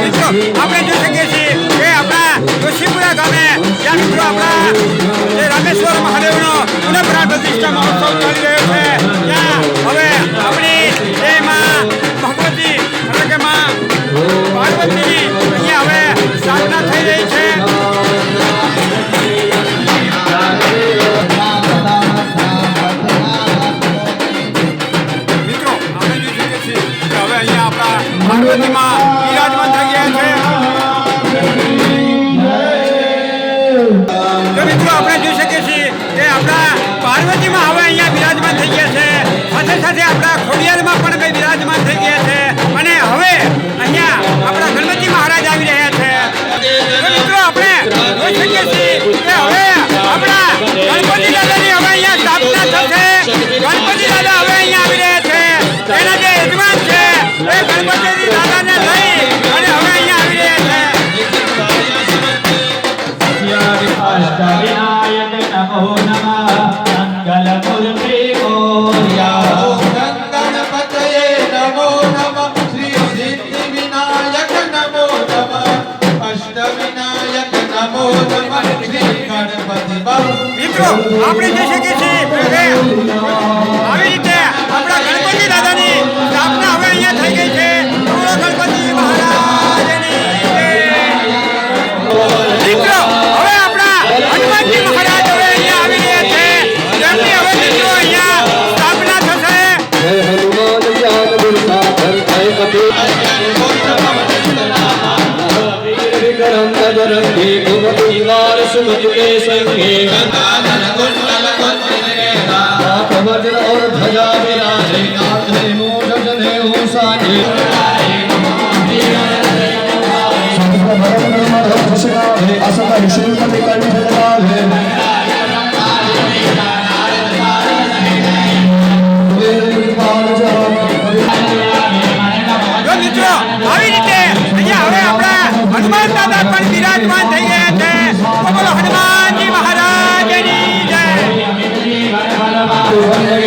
મિત્રો આપણે જોઈ શકીએ છીએ કે આપણા જોશીપુરા ગામે જ્યાં મિત્રો આપણા જે રામેશ્વર મહાદેવનો પુનઃ પ્રાણ પ્રતિષ્ઠા મહોત્સવ ચાલી રહ્યો છે ત્યાં હવે આપણી જે માં ભગવતી એટલે કે માં પાર્વતીની અહીંયા હવે સાધના થઈ રહી છે. મિત્રો આપણે જોઈ શકીએ છીએ કે હવે અહીંયા આપણા પાર્વતીમાં બિરાજમાન થઈ ગયા છે. તો મિત્રો આપણે જોઈ શકીએ છીએ કે આપણા પાર્વતીમાં હવે અહીંયા બિરાજમાન થઈ ગયા છે. સાથે સાથે આપણા ખોડિયારમાં પણ કંઈ બિરાજમાન થઈ ગયા છે અને હવે અહીંયા આપણા ગણપતિ મહારાજ આવી રહ્યા છે. તો મિત્રો આપણે જોઈ શકીએ છીએ કે હવે આપણા ગણપતિ દાદાની હવે અહીંયા સ્થાપના થશે. ગણપતિ દાદા હવે અહીંયા આવી રહ્યા છે. તેના જે યજમાન છે એ ગણપતિ દાદાને લઈ અને હવે અહીંયા આવી રહ્યા છે. અષ્ટવિનાયક નમો નમઃ મંગલમૂર્તિ મોર્યા ગણપતયે નમો નમઃ શ્રી સિદ્ધિ વિનાયક નમો નમઃ અષ્ટવિનાયક નમો નમઃ શ્રી ગણપતિ બાપુ. મિત્રો આપણે જોઈ શકીએ છીએ કે આવી રીતે આપણા ગણપતિ દાદાની સ્થાપના હવે અહીંયા થઈ ગઈ છે. બોલો ગણપતિ મહારાજની જય. મિત્રો હવે આપણા હનુમાનજી મહારાજ હવે અહીંયા આવી રહ્યા છે. તેમની હવે મિત્રો અહીંયા સ્થાપના થશે. वज्र और ध्वजा विराजे कांधे मूढ़ जने ऊंचाई જો મિત્રો આવી રીતે અહીંયા હવે આપણા હનુમાન દાદા પણ બિરાજમાન થઈ ગયા છે. તો બોલો હનુમાનજી મહારાજની જય.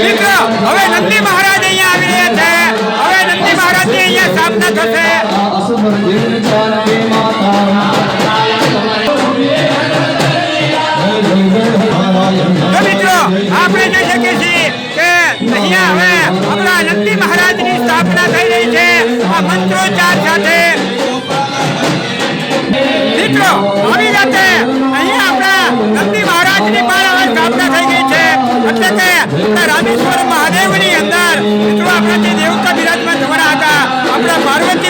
મિત્રો હવે નંદી મહારાજ અહીંયા આવી રહ્યા છે. હવે નંદી મહારાજની અહીંયા સ્થાપના થશે. તો મિત્રો આપણે જોઈ શકીએ છીએ કે અહીંયા હવે આપણા નંદી મહારાજની સ્થાપના થઈ રહી છે આ મંત્રોચ્ચાર સાથે. મિત્રો આવી રીતે અહીંયા આપણા નંદી મહારાજની પણ હવે સ્થાપના થઈ ગઈ છે. એટલે કે આપણા રામેશ્વર મહાદેવની અંદર મિત્રો આપણા જે દેવતા બિરાજમાન થવાના હતા આપણા પાર્વતી